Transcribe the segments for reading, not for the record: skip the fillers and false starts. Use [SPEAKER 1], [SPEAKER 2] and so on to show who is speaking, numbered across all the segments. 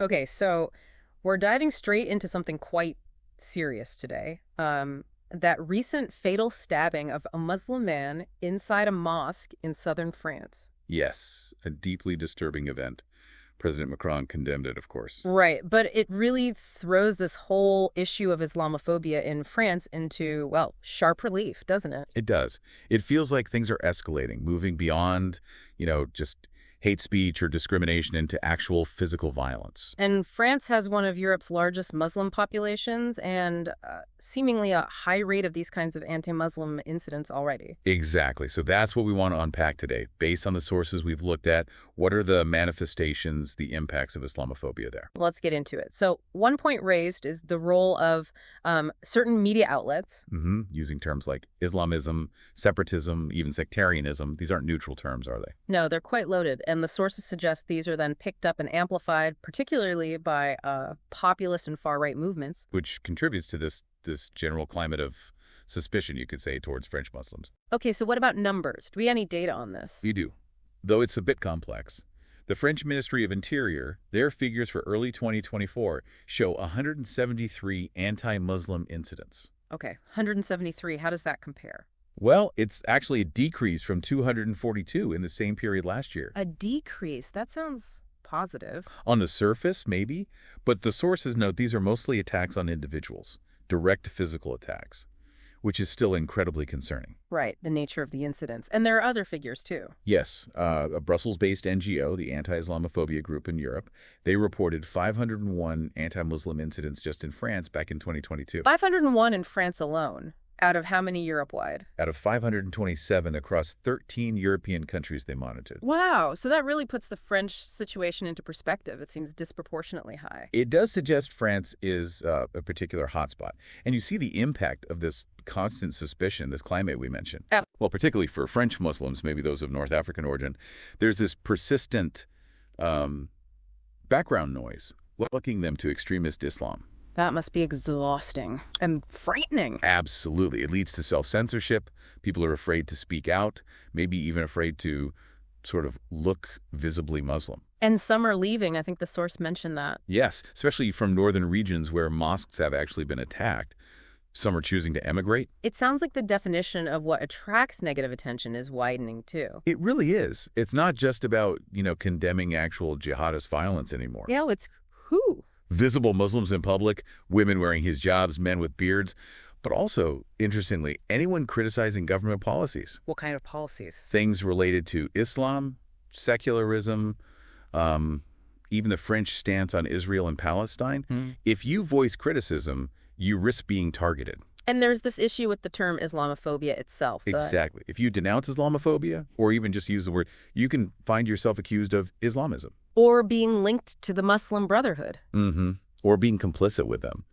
[SPEAKER 1] Okay, so we're diving straight into something quite serious today. That recent fatal stabbing of a Muslim man inside a mosque in southern France.
[SPEAKER 2] Yes, a deeply disturbing event. President Macron condemned it, of course.
[SPEAKER 1] Right, but it really throws this whole issue of Islamophobia in France into, well, sharp relief, doesn't it?
[SPEAKER 2] It does. It feels like things are escalating, moving beyond, just hate speech or discrimination into actual physical violence.
[SPEAKER 1] And France has one of Europe's largest Muslim populations and seemingly a high rate of these kinds of anti-Muslim incidents already.
[SPEAKER 2] Exactly. So that's what we want to unpack today. Based on the sources we've looked at, what are the manifestations, the impacts of Islamophobia there?
[SPEAKER 1] Let's get into it. So one point raised is the role of certain media outlets.
[SPEAKER 2] Using terms like Islamism, separatism, even sectarianism. These aren't neutral terms, are they?
[SPEAKER 1] No, they're quite loaded, and the sources suggest these are then picked up and amplified, particularly by populist and far-right movements.
[SPEAKER 2] Which contributes to this general climate of suspicion, you could say, towards French Muslims.
[SPEAKER 1] Okay, so what about numbers? Do we have any data on this?
[SPEAKER 2] You do, though it's a bit complex. The French Ministry of Interior, their figures for early 2024 show 173 anti-Muslim incidents.
[SPEAKER 1] Okay, 173. How does that compare?
[SPEAKER 2] Well, it's actually a decrease from 242 in the same period last year.
[SPEAKER 1] A decrease? That sounds positive.
[SPEAKER 2] On the surface, maybe, but the sources note these are mostly attacks on individuals, direct physical attacks, which is still incredibly concerning.
[SPEAKER 1] Right, the nature of the incidents. And there are other figures, too.
[SPEAKER 2] Yes, a Brussels-based NGO, the Anti-Islamophobia Group in Europe, they reported 501 anti-Muslim incidents just in France back in 2022.
[SPEAKER 1] 501 in France alone. Out of how many Europe-wide?
[SPEAKER 2] Out of 527 across 13 European countries they monitored.
[SPEAKER 1] Wow, so that really puts the French situation into perspective. It seems disproportionately high.
[SPEAKER 2] It does suggest France is a particular hotspot. And you see the impact of this constant suspicion, this climate we mentioned.
[SPEAKER 1] Yeah.
[SPEAKER 2] Well, particularly for French Muslims, maybe those of North African origin, there's this persistent background noise linking them to extremist Islam.
[SPEAKER 1] That must be exhausting and frightening.
[SPEAKER 2] Absolutely. It leads to self-censorship. People are afraid to speak out, maybe even afraid to sort of look visibly Muslim.
[SPEAKER 1] And some are leaving. I think the source mentioned that.
[SPEAKER 2] Yes, especially from northern regions where mosques have actually been attacked. Some are choosing to emigrate.
[SPEAKER 1] It sounds like the definition of what attracts negative attention is widening, too.
[SPEAKER 2] It really is. It's not just about, condemning actual jihadist violence anymore.
[SPEAKER 1] Yeah, it's who?
[SPEAKER 2] Visible Muslims in public, women wearing hijabs, men with beards, but also, interestingly, anyone criticizing government policies.
[SPEAKER 1] What kind of policies?
[SPEAKER 2] Things related to Islam, secularism, even the French stance on Israel and Palestine. If you voice criticism, you risk being targeted.
[SPEAKER 1] And there's this issue with the term Islamophobia itself.
[SPEAKER 2] Exactly. If you denounce Islamophobia, or even just use the word, you can find yourself accused of Islamism.
[SPEAKER 1] Or being linked to the Muslim Brotherhood.
[SPEAKER 2] Or being complicit with them.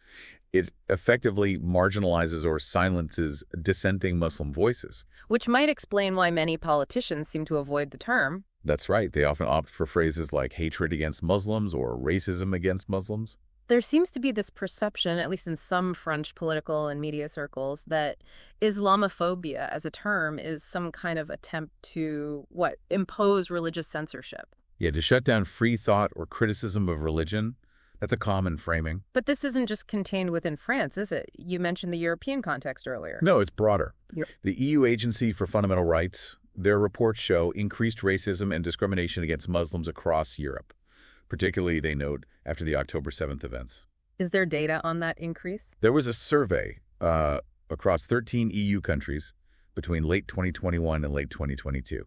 [SPEAKER 2] It effectively marginalizes or silences dissenting Muslim voices.
[SPEAKER 1] Which might explain why many politicians seem to avoid the term.
[SPEAKER 2] That's right. They often opt for phrases like hatred against Muslims or racism against Muslims.
[SPEAKER 1] There seems to be this perception, at least in some French political and media circles, that Islamophobia as a term is some kind of attempt to, impose religious censorship.
[SPEAKER 2] Yeah, to shut down free thought or criticism of religion, that's a common framing.
[SPEAKER 1] But this isn't just contained within France, is it? You mentioned the European context earlier.
[SPEAKER 2] No, it's broader.
[SPEAKER 1] Yep.
[SPEAKER 2] The EU Agency for Fundamental Rights, their reports show increased racism and discrimination against Muslims across Europe. Particularly, they note, after the October 7th events.
[SPEAKER 1] Is there data on that increase?
[SPEAKER 2] There was a survey across 13 EU countries between late 2021 and late 2022.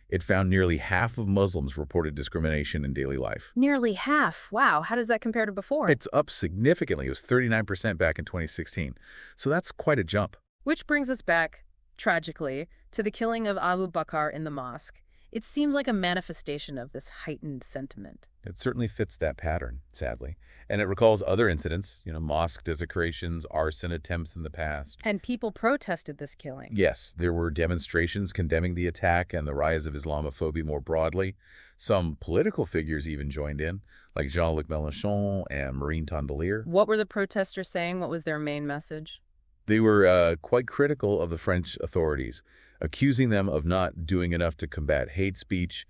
[SPEAKER 2] It found nearly half of Muslims reported discrimination in daily life.
[SPEAKER 1] Nearly half. Wow. How does that compare to before?
[SPEAKER 2] It's up significantly. It was 39% back in 2016. So that's quite a jump.
[SPEAKER 1] Which brings us back, tragically, to the killing of Abu Bakr in the mosque. It seems like a manifestation of this heightened sentiment.
[SPEAKER 2] It certainly fits that pattern, sadly. And it recalls other incidents, mosque desecrations, arson attempts in the past.
[SPEAKER 1] And people protested this killing.
[SPEAKER 2] Yes, there were demonstrations condemning the attack and the rise of Islamophobia more broadly. Some political figures even joined in, like Jean-Luc Mélenchon and Marine Tondelier.
[SPEAKER 1] What were the protesters saying? What was their main message?
[SPEAKER 2] They were quite critical of the French authorities, accusing them of not doing enough to combat hate speech,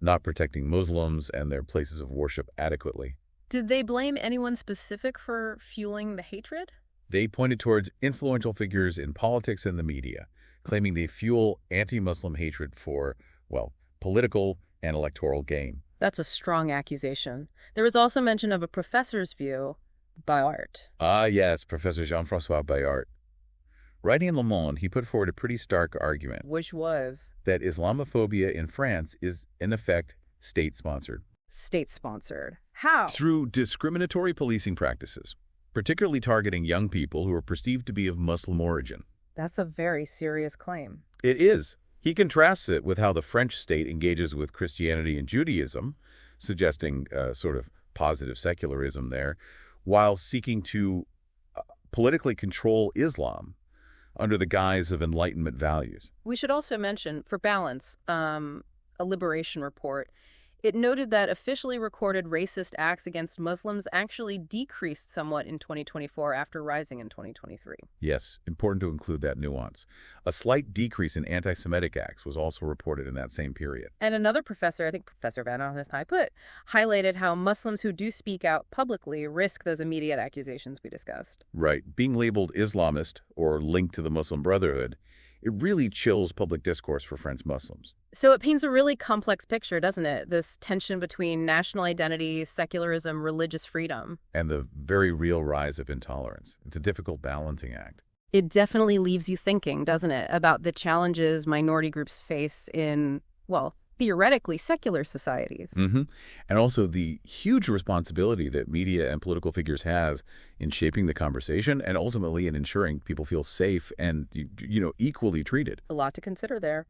[SPEAKER 2] not protecting Muslims and their places of worship adequately.
[SPEAKER 1] Did they blame anyone specific for fueling the hatred?
[SPEAKER 2] They pointed towards influential figures in politics and the media, claiming they fuel anti-Muslim hatred for, well, political and electoral gain.
[SPEAKER 1] That's a strong accusation. There was also mention of a professor's view, Bayard.
[SPEAKER 2] Ah, yes, Professor Jean-François Bayard. Writing in Le Monde, he put forward a pretty stark argument
[SPEAKER 1] Which was?
[SPEAKER 2] that Islamophobia in France is, in effect, state-sponsored.
[SPEAKER 1] State-sponsored. How?
[SPEAKER 2] Through discriminatory policing practices, particularly targeting young people who are perceived to be of Muslim origin.
[SPEAKER 1] That's a very serious claim.
[SPEAKER 2] It is. He contrasts it with how the French state engages with Christianity and Judaism, suggesting sort of positive secularism there, while seeking to politically control Islam under the guise of Enlightenment values.
[SPEAKER 1] We should also mention, for balance, a Liberation report. It noted that officially recorded racist acts against Muslims actually decreased somewhat in 2024 after rising in 2023.
[SPEAKER 2] Yes, important to include that nuance. A slight decrease in anti-Semitic acts was also reported in that same period.
[SPEAKER 1] And another professor, I think Professor Van Honest-High-Put, highlighted how Muslims who do speak out publicly risk those immediate accusations we discussed.
[SPEAKER 2] Right. Being labeled Islamist or linked to the Muslim Brotherhood, it really chills public discourse for French Muslims.
[SPEAKER 1] So it paints a really complex picture, doesn't it? This tension between national identity, secularism, religious freedom.
[SPEAKER 2] And the very real rise of intolerance. It's a difficult balancing act.
[SPEAKER 1] It definitely leaves you thinking, doesn't it, about the challenges minority groups face in, well, theoretically secular societies.
[SPEAKER 2] And also the huge responsibility that media and political figures have in shaping the conversation and ultimately in ensuring people feel safe and, equally treated.
[SPEAKER 1] A lot to consider there.